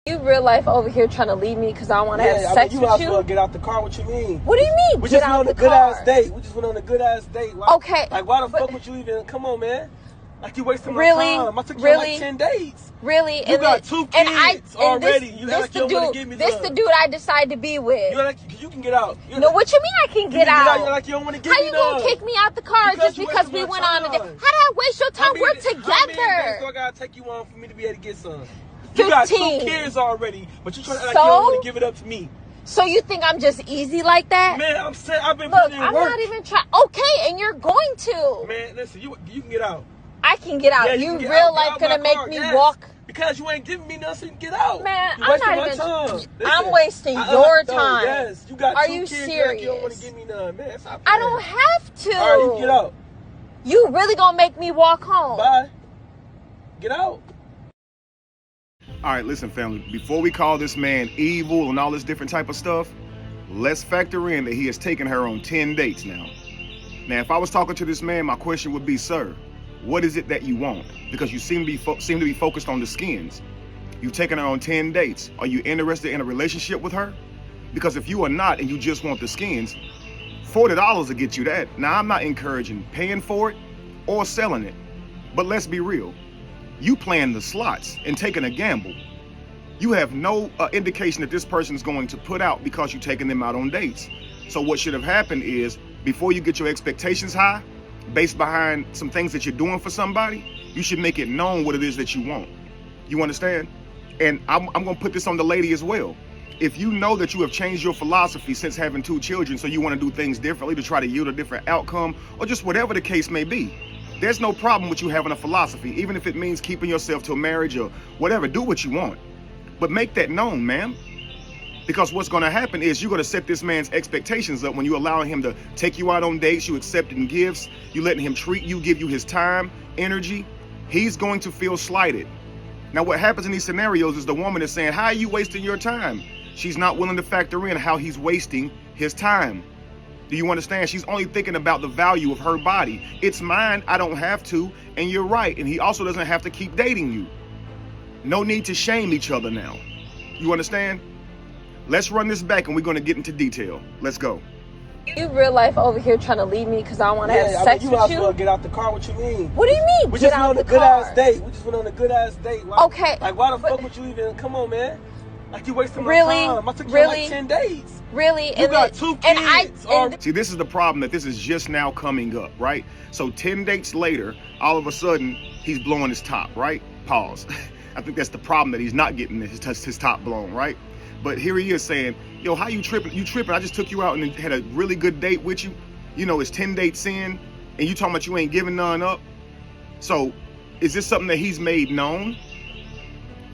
You real life over here trying to leave me because I want to have sex you with might as you? well get out the car. What you mean? What do you mean? We get just went out on the a good car? ass date. We just went on a good ass date. Why, Okay. Like, why the fuck would you even? Come on, man. Like, you wasting my Really? time. I took you Really? on like 10 dates. Really? You and got then, 2 kids already. This, You this like the you don't dude. want to give me This the dude I decide to be with. You're like, you can get out. No, what you mean I can get out? You're like, you don't want to give How me you gonna none. kick me out the car just because we went on a date? How did I waste your time? We're together. How many days do I gotta take you on for me to be able to get some? You got 2 kids already, but you trying to act like you don't want to give it up to me. So you think I'm just easy like that? Man, I'm saying I've been Look, putting in I'm work. not even trying. Okay, and you're going to. Man, listen, you can get out. I can get out. Yeah, you can get real out. life gonna make me walk? Because you ain't giving me nothing, so you can get out. Man, You're I'm wasting not my even. time. Listen, I'm wasting your time. Yes, you got Are 2 you kids. serious? You don't want to give me none, man. Stop I playing. don't have to. All right, you can get out. You really gonna make me walk home? Bye. Get out. All right, listen, family. Before we call this man evil and all this different type of stuff, let's factor in that he has taken her on 10 dates now. Now, if I was talking to this man, my question would be, sir, what is it that you want? Because you seem to be focused on the skins. You've taken her on 10 dates. Are you interested in a relationship with her? Because if you are not and you just want the skins, $40 will get you that. Now, I'm not encouraging paying for it or selling it, but let's be real. You playing the slots and taking a gamble. You have no indication that this person is going to put out because you're taking them out on dates. So what should have happened is, before you get your expectations high, based behind some things that you're doing for somebody, you should make it known what it is that you want. You understand? And I'm going to put this on the lady as well. If you know that you have changed your philosophy since having 2 children, so you want to do things differently to try to yield a different outcome, or just whatever the case may be, there's no problem with you having a philosophy, even if it means keeping yourself to a marriage or whatever. Do what you want, but make that known, ma'am. Because what's going to happen is you're going to set this man's expectations up when you allowing him to take you out on dates, you accepting gifts, you letting him treat you, give you his time, energy. He's going to feel slighted. Now, what happens in these scenarios is the woman is saying, how are you wasting your time? She's not willing to factor in how he's wasting his time. Do you understand? She's only thinking about the value of her body. It's mine, I don't have to, and you're right. And he also doesn't have to keep dating you. No need to shame each other now. You understand? Let's run this back and we're going to get into detail. Let's go. You real life over here trying to leave me because I want to have sex you with might you? as well get out the car. What you mean? What do you mean? We get just went out on the a good car? ass date. We just went on a good ass date. Why, Okay. Like, why the fuck would you even? Come on, man. Like, you wasting my Really? time. I took you Really? on like 10 dates. Really? You got 2 kids already. See, this is the problem, that this is just now coming up, right? So 10 dates later, all of a sudden, he's blowing his top, right? Pause. I think that's the problem, that he's not getting his top blown, right? But here he is saying, yo, how you tripping? You tripping? I just took you out and had a really good date with you. You know, it's 10 dates in, and you talking about you ain't giving none up. So is this something that he's made known?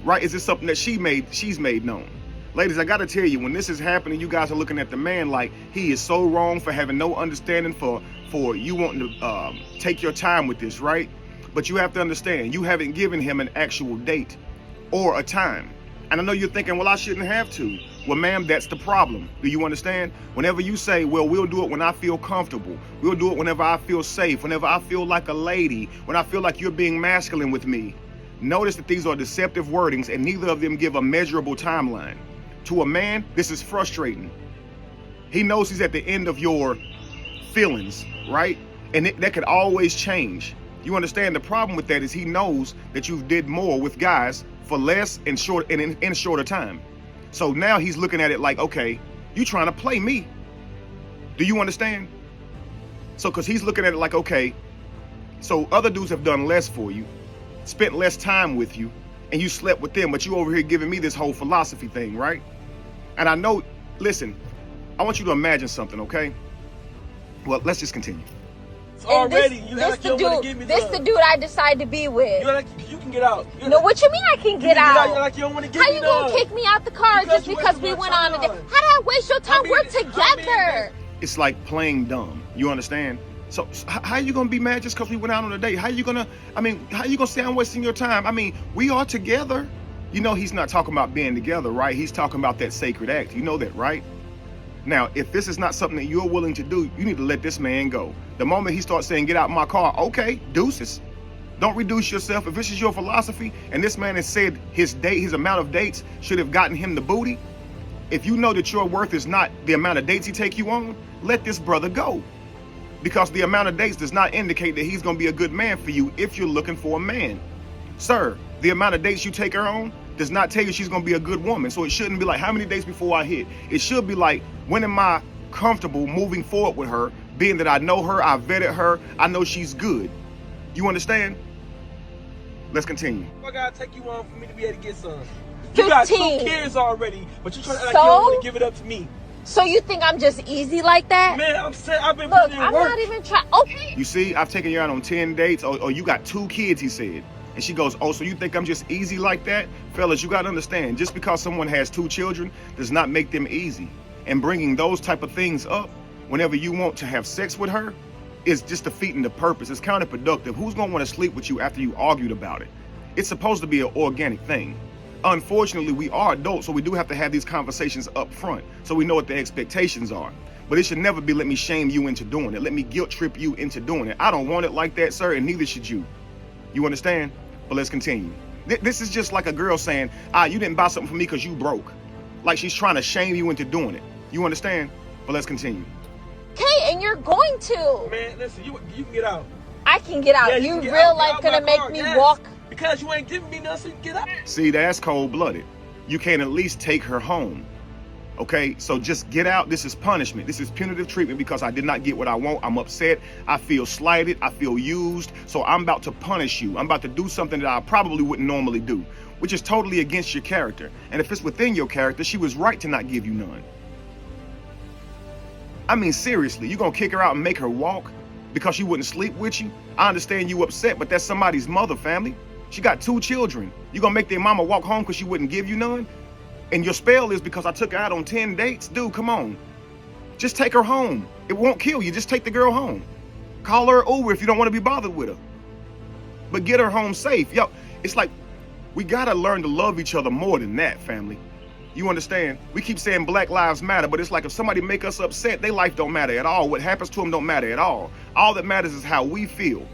Right? Is this something that she's made known? Ladies, I gotta tell you, when this is happening, you guys are looking at the man like he is so wrong for having no understanding for you wanting to take your time with this, right? But you have to understand, you haven't given him an actual date or a time. And I know you're thinking, well, I shouldn't have to. Well, ma'am, that's the problem. Do you understand? Whenever you say, well, we'll do it when I feel comfortable. We'll do it whenever I feel safe, whenever I feel like a lady, when I feel like you're being masculine with me. Notice that these are deceptive wordings, and neither of them give a measurable timeline. To a man, this is frustrating. He knows he's at the end of your feelings, right? And that could always change. You understand? The problem with that is he knows that you did more with guys for less and in shorter time. So now he's looking at it like, okay, you trying to play me. Do you understand? So, because he's looking at it like, okay, so other dudes have done less for you, spent less time with you, and you slept with them, but you over here giving me this whole philosophy thing, right? And I know, listen, I want you to imagine something, okay? Well, let's just continue. Already, this the dude I decide to be with. You're like, you can get out. No, what you mean I can get out? You're like, you don't want to give How me you gonna kick me out the car just because we went on a date? How did I waste your time? We're together. It's like playing dumb. You understand? So how you gonna be mad just because we went out on a date? How you gonna say I'm wasting your time? I mean, we are together. You know he's not talking about being together, right? He's talking about that sacred act. You know that, right? Now, if this is not something that you're willing to do, you need to let this man go. The moment he starts saying, get out my car, okay, deuces. Don't reduce yourself. If this is your philosophy and this man has said his amount of dates should have gotten him the booty, if you know that your worth is not the amount of dates he take you on, let this brother go. Because the amount of dates does not indicate that he's going to be a good man for you if you're looking for a man. Sir, the amount of dates you take her on does not tell you she's going to be a good woman. So it shouldn't be like, how many dates before I hit? It should be like, when am I comfortable moving forward with her, being that I know her, I vetted her, I know she's good. You understand? Let's continue. I gotta take you on for me to be able to get some. You got 2 kids already, but you're trying to act like you don't want to give it up to me. So you think I'm just easy like that? Man, I'm saying I've been Look, putting in I'm work. not even trying. Okay. You see, I've taken you out on 10 dates, or you got 2 kids, he said. And she goes, oh, so you think I'm just easy like that? Fellas, you got to understand, just because someone has 2 children does not make them easy. And bringing those type of things up whenever you want to have sex with her is just defeating the purpose. It's counterproductive. Who's going to want to sleep with you after you argued about it? It's supposed to be an organic thing. Unfortunately, we are adults, so we do have to have these conversations up front so we know what the expectations are. But it should never be, let me shame you into doing it. Let me guilt trip you into doing it. I don't want it like that, sir, and neither should you. You understand? But let's continue. This is just like a girl saying, you didn't buy something for me because you broke. Like she's trying to shame you into doing it. You understand? But let's continue. Okay, and you're going to. Man, listen, you can get out. I can get out. Yeah, you can real life gonna make me walk? Because you ain't giving me nothing, get out. See, that's cold-blooded. You can at least take her home. Okay, so just get out. This is punishment. This is punitive treatment because I did not get what I want. I'm upset. I feel slighted. I feel used. So I'm about to punish you. I'm about to do something that I probably wouldn't normally do, which is totally against your character. And if it's within your character, she was right to not give you none. I mean, seriously, you gonna kick her out and make her walk because she wouldn't sleep with you? I understand you upset, but that's somebody's mother, family. She got 2 children. You gonna make their mama walk home because she wouldn't give you none? And your spell is because I took her out on 10 dates? Dude, come on. Just take her home. It won't kill you. Just take the girl home. Call her Uber if you don't want to be bothered with her. But get her home safe. Yo, it's like we gotta learn to love each other more than that, family. You understand? We keep saying Black Lives Matter, but it's like if somebody make us upset, their life don't matter at all. What happens to them don't matter at all. All that matters is how we feel.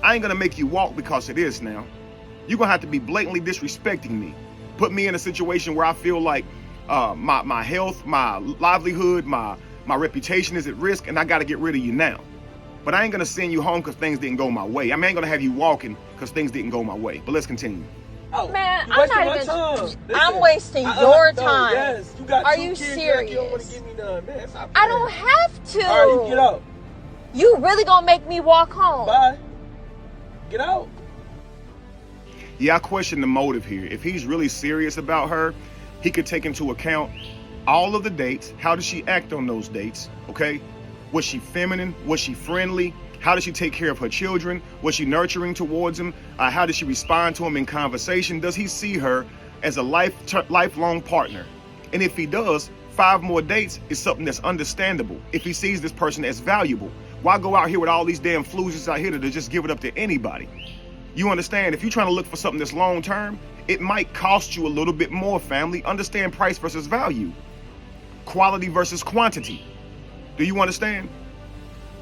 I ain't gonna make you walk because it is now. You're gonna have to be blatantly disrespecting me. Put me in a situation where I feel like my health, my livelihood, my reputation is at risk, and I gotta get rid of you now. But I ain't gonna send you home because things didn't go my way. I mean, I ain't gonna have you walking because things didn't go my way. But let's continue. Oh, man, I'm not even. Listen, I'm wasting your time. Yes, you got Are 2 you kids serious? You don't want to give me none, man. Stop I playing. don't have to. All right, you get out. You really gonna make me walk home? Bye. Get out. Yeah, I question the motive here. If he's really serious about her, he could take into account all of the dates. How did she act on those dates? Okay. Was she feminine? Was she friendly? How did she take care of her children? Was she nurturing towards him? How did she respond to him in conversation? Does he see her as a lifelong partner? And if he does, 5 more dates is something that's understandable. If he sees this person as valuable, why go out here with all these damn floozies out here to just give it up to anybody? You understand? If you're trying to look for something that's long term, it might cost you a little bit more, family. Understand price versus value. Quality versus quantity. Do you understand?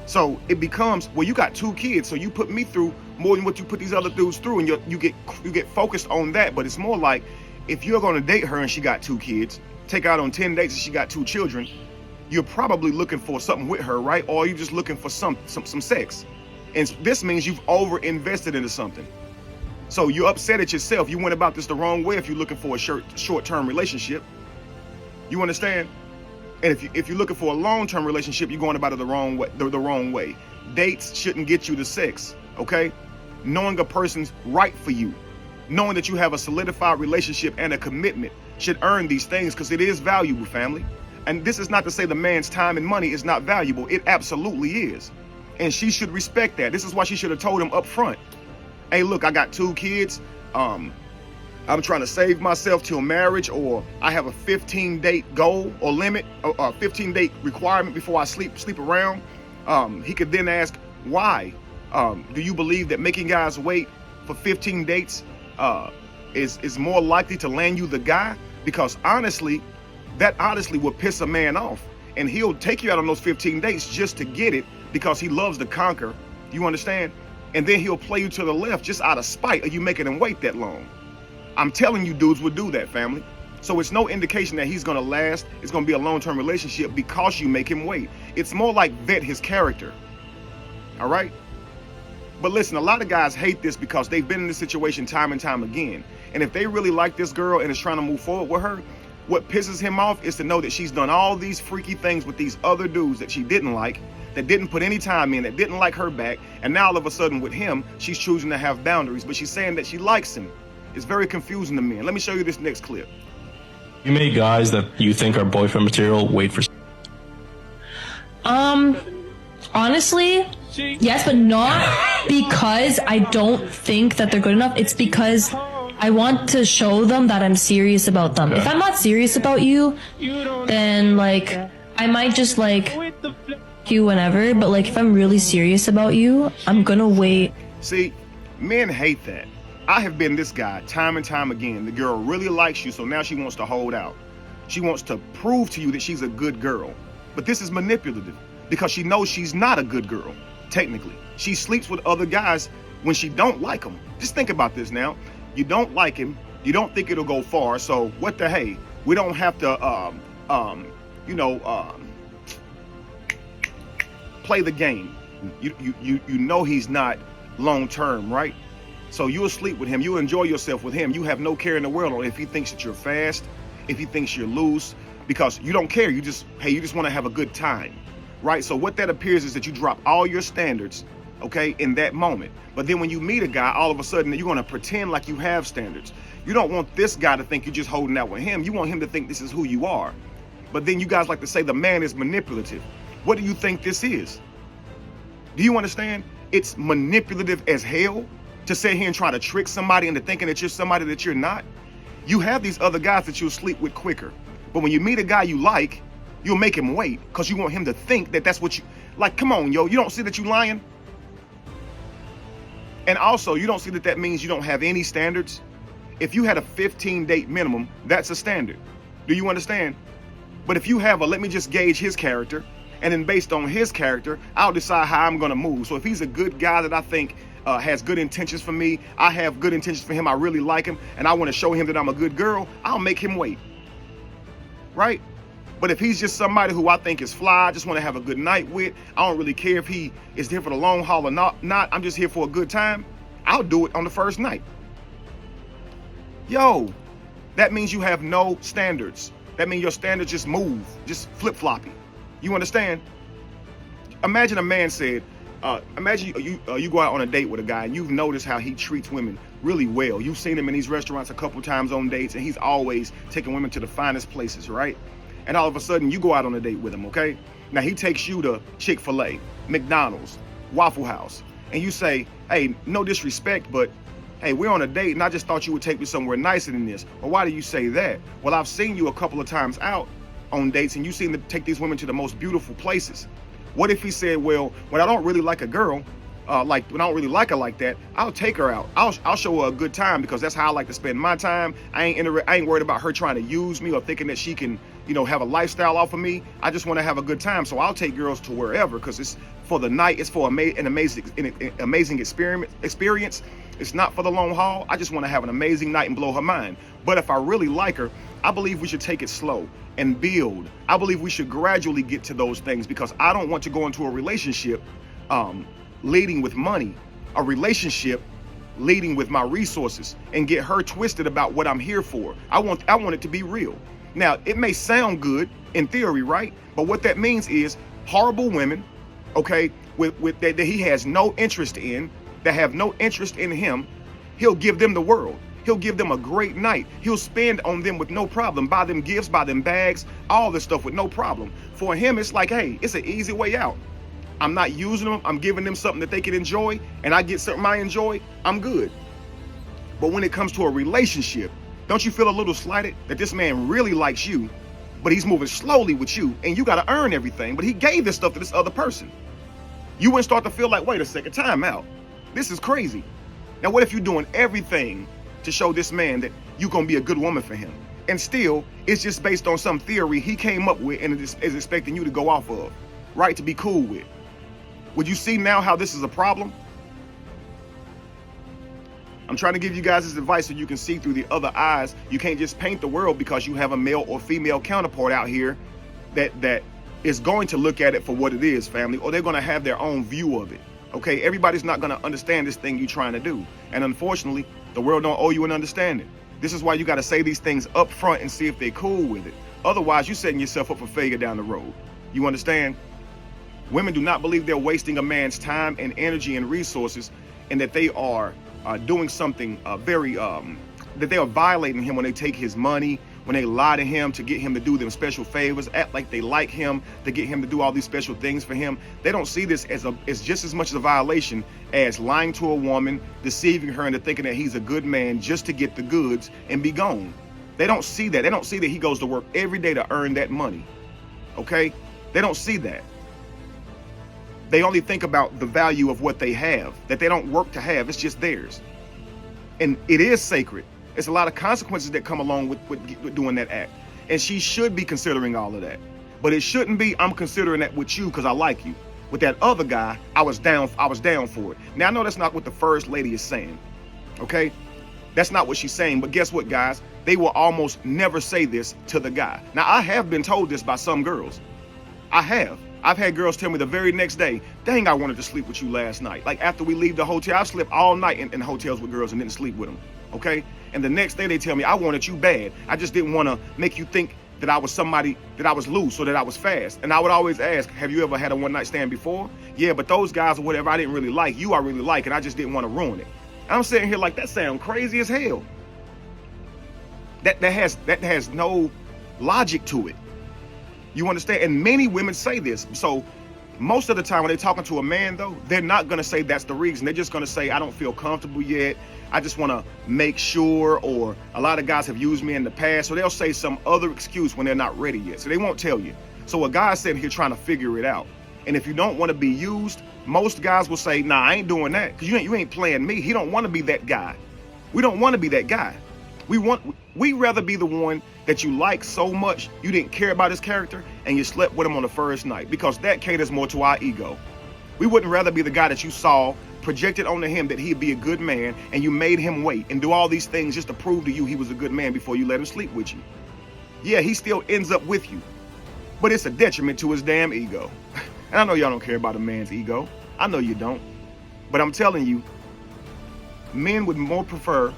So it becomes, well, you got 2 kids, so you put me through more than what you put these other dudes through, and you get focused on that. But it's more like, if you're going to date her and she got 2 kids, take out on 10 dates and she got 2 children, you're probably looking for something with her, right? Or you're just looking for some sex. And this means you've over-invested into something. So you're upset at yourself. You went about this the wrong way if you're looking for a short-term relationship. You understand? And if you're looking for a long-term relationship, you're going about it the wrong way. Dates shouldn't get you to sex, okay? Knowing a person's right for you, knowing that you have a solidified relationship and a commitment should earn these things, because it is valuable, family. And this is not to say the man's time and money is not valuable. It absolutely is. And she should respect that. This is why she should have told him up front, hey, look, I got 2 kids. I'm trying to save myself till marriage, or I have a 15-date goal or limit, or 15-date requirement before I sleep around. He could then ask, why? Do you believe that making guys wait for 15 dates is more likely to land you the guy? Because honestly, that will piss a man off, and he'll take you out on those 15 dates just to get it, because he loves to conquer. You understand? And then he'll play you to the left just out of spite of you making him wait that long. I'm telling you, dudes would do that, family. So it's no indication that he's going to last. It's going to be a long-term relationship because you make him wait. It's more like vet his character. All right? But listen, a lot of guys hate this because they've been in this situation time and time again. And if they really like this girl and is trying to move forward with her, what pisses him off is to know that she's done all these freaky things with these other dudes that she didn't like, that didn't put any time in, that didn't like her back. And now all of a sudden with him, she's choosing to have boundaries, but she's saying that she likes him. It's very confusing to men. Let me show you this next clip. You made guys that you think are boyfriend material wait for... Honestly, yes, but not because I don't think that they're good enough. It's because I want to show them that I'm serious about them. If I'm not serious about you, then like I might just like you whenever, but like if I'm really serious about you, I'm gonna wait. See, men hate that. I have been this guy time and time again. The girl really likes you, so now she wants to hold out. She wants to prove to you that she's a good girl. But this is manipulative because she knows she's not a good girl, technically. She sleeps with other guys when she don't like them. Just think about this now. You don't like him. You don't think it'll go far. So what the hey? We don't have to, play the game. You know he's not long term, right? So you'll sleep with him. You enjoy yourself with him. You have no care in the world on if he thinks that you're fast, if he thinks you're loose, because you don't care. You just want to have a good time, right? So what that appears is that you drop all your standards, okay, in that moment. But then when you meet a guy, all of a sudden you're going to pretend like you have standards. You don't want this guy to think you're just holding out with him. You want him to think this is who you are. But then you guys like to say the man is manipulative. What do you think this is? Do you understand? It's manipulative as hell to sit here and try to trick somebody into thinking that you're somebody that you're not. You have these other guys that you'll sleep with quicker. But when you meet a guy you like, you'll make him wait because you want him to think that that's what you... Like, come on, yo. You don't see that you lying? And also, you don't see that that means you don't have any standards? If you had a 15-date minimum, that's a standard. Do you understand? But if you have a, let me just gauge his character, and then based on his character, I'll decide how I'm going to move. So if he's a good guy that I think has good intentions for me, I have good intentions for him, I really like him, and I want to show him that I'm a good girl, I'll make him wait. Right? But if he's just somebody who I think is fly, I just want to have a good night with, I don't really care if he is here for the long haul or not, I'm just here for a good time, I'll do it on the first night. Yo, that means you have no standards. That means your standards just move, just flip-floppy. You understand? Imagine a man said, imagine you go out on a date with a guy and you've noticed how he treats women really well. You've seen him in these restaurants a couple times on dates and he's always taking women to the finest places, right? And all of a sudden you go out on a date with him, okay? Now he takes you to Chick-fil-A, McDonald's, Waffle House, and you say, hey, no disrespect, but hey, we're on a date and I just thought you would take me somewhere nicer than this. Well, why do you say that? Well, I've seen you a couple of times out on dates and you seem to take these women to the most beautiful places. What if he said, well, when I don't really like a girl, when I don't really like her like that, I'll take her out. I'll show her a good time because that's how I like to spend my time. I ain't worried about her trying to use me or thinking that she can, have a lifestyle off of me. I just want to have a good time. So I'll take girls to wherever because it's for the night. It's for an amazing experience. It's not for the long haul. I just want to have an amazing night and blow her mind. But if I really like her, I believe we should take it slow and build. I believe we should gradually get to those things because I don't want to go into a relationship leading with money, a relationship leading with my resources and get her twisted about what I'm here for. I want it to be real. Now, it may sound good in theory, right? But what that means is horrible women, okay, with that he has no interest in, that have no interest in him, he'll give them the world. He'll give them a great night. He'll spend on them with no problem, buy them gifts, buy them bags, all this stuff with no problem. For him, it's like, hey, it's an easy way out. I'm not using them. I'm giving them something that they can enjoy, and I get something I enjoy, I'm good. But when it comes to a relationship, don't you feel a little slighted that this man really likes you, but he's moving slowly with you, and you got to earn everything, but he gave this stuff to this other person. You wouldn't start to feel like, wait a second, time out. This is crazy. Now, what if you're doing everything to show this man that you're going to be a good woman for him? And still, it's just based on some theory he came up with and is expecting you to go off of, right? To be cool with. Would you see now how this is a problem? I'm trying to give you guys this advice so you can see through the other eyes. You can't just paint the world because you have a male or female counterpart out here that is going to look at it for what it is, family, or they're going to have their own view of it. Okay, everybody's not going to understand this thing you're trying to do. And unfortunately, the world don't owe you an understanding. This is why you got to say these things up front and see if they're cool with it. Otherwise, you're setting yourself up for failure down the road. You understand? Women do not believe they're wasting a man's time and energy and resources, and that they are doing something that they are violating him when they take his money, when they lie to him to get him to do them special favors, act like they like him to get him to do all these special things for him. They don't see this as just as much as a violation as lying to a woman, deceiving her into thinking that he's a good man just to get the goods and be gone. They don't see that. They don't see that he goes to work every day to earn that money. Okay? They don't see that. They only think about the value of what they have, that they don't work to have. It's just theirs. And it is sacred. It's a lot of consequences that come along with doing that act. And she should be considering all of that. But it shouldn't be, I'm considering that with you because I like you. With that other guy, I was down for it. Now, I know that's not what the first lady is saying. Okay? That's not what she's saying. But guess what, guys? They will almost never say this to the guy. Now, I have been told this by some girls. I have. I've had girls tell me the very next day, dang, I wanted to sleep with you last night. Like after we leave the hotel, I've slept all night in hotels with girls and didn't sleep with them. Okay? And the next day they tell me, I wanted you bad. I just didn't want to make you think that I was somebody, that I was loose or that I was fast. And I would always ask, have you ever had a one night stand before? Yeah, but those guys or whatever I didn't really like. You I really like, and I just didn't want to ruin it. And I'm sitting here like, that sounds crazy as hell. That has no logic to it. You understand? And many women say this. So most of the time when they're talking to a man, though, they're not going to say that's the reason. They're just going to say, I don't feel comfortable yet. I just want to make sure, or a lot of guys have used me in the past. So they'll say some other excuse when they're not ready yet. So they won't tell you. So a guy's sitting here trying to figure it out. And if you don't want to be used, most guys will say, nah, I ain't doing that because you ain't playing me. He don't want to be that guy. We don't want to be that guy. We rather be the one that you like so much you didn't care about his character and you slept with him on the first night, because that caters more to our ego. We wouldn't rather be the guy that you saw projected onto him that he'd be a good man, and you made him wait and do all these things just to prove to you he was a good man before you let him sleep with you. Yeah, he still ends up with you, but it's a detriment to his damn ego. And I know y'all don't care about a man's ego. I know you don't. But I'm telling you, men would more prefer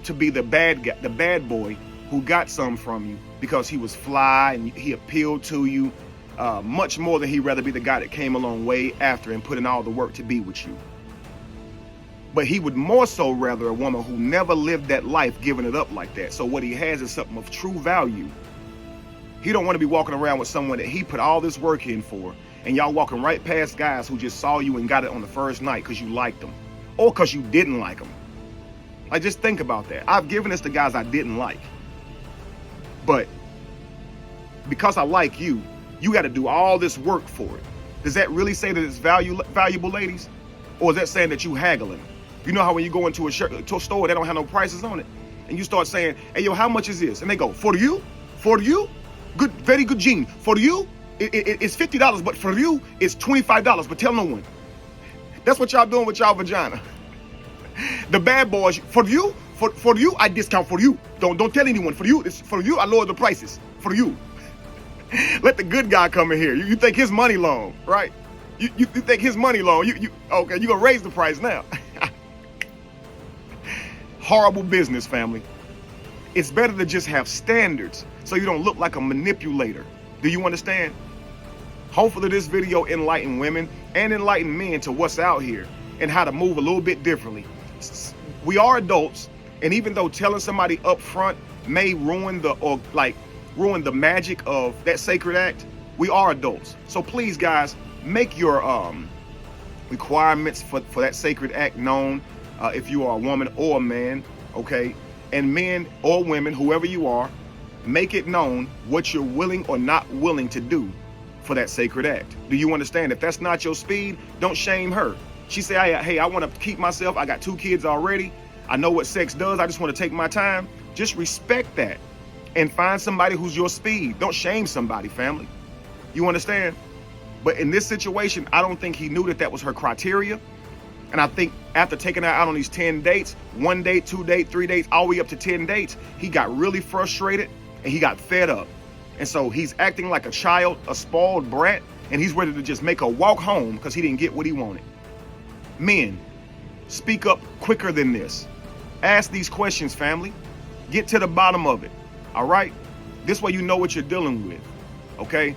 to be the bad guy, the bad boy who got some from you because he was fly and he appealed to you much more than he'd rather be the guy that came along way after and put in all the work to be with you. But he would more so rather a woman who never lived that life giving it up like that. So what he has is something of true value. He don't want to be walking around with someone that he put all this work in for, and y'all walking right past guys who just saw you and got it on the first night because you liked them or because you didn't like them. Like, just think about that. I've given this to guys I didn't like. But because I like you, you got to do all this work for it. Does that really say that it's valuable, ladies? Or is that saying that you haggling? You know how when you go into a store, they don't have no prices on it. And you start saying, hey, yo, how much is this? And they go, for you? For you? Good, very good jean. For you, it's $50, but for you, it's $25. But tell no one. That's what y'all doing with y'all vagina. The bad boys, for you, I discount for you. Don't tell anyone. For you, it's for you. I lower the prices for you. Let the good guy come in here. You think his money long, right? You think his money long. Okay? You gonna raise the price now? Horrible business, family. It's better to just have standards so you don't look like a manipulator. Do you understand? Hopefully this video enlighten women and enlighten men to what's out here and how to move a little bit differently. We are adults, and even though telling somebody up front may ruin the magic of that sacred act, we are adults. So please, guys, make your requirements for that sacred act known if you are a woman or a man, okay? And men or women, whoever you are, make it known what you're willing or not willing to do for that sacred act. Do you understand? If that's not your speed, don't shame her. She say, hey, I want to keep myself. I got 2 kids already. I know what sex does. I just want to take my time. Just respect that and find somebody who's your speed. Don't shame somebody, family. You understand? But in this situation, I don't think he knew that was her criteria. And I think After taking her out on these 10 dates, 1 date, 2 dates, 3 dates, all the way up to 10 dates, he got really frustrated and he got fed up. And so he's acting like a child, a spoiled brat, and he's ready to just make her walk home because he didn't get what he wanted. Men, speak up quicker than this. Ask these questions, family. Get to the bottom of it, all right? This way you know what you're dealing with, okay?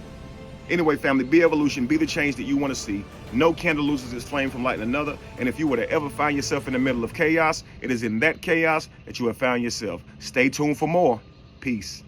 Anyway, family, be evolution, be the change that you want to see. No candle loses its flame from lighting another. And if you were to ever find yourself in the middle of chaos, it is in that chaos that you have found yourself. Stay tuned for more. Peace.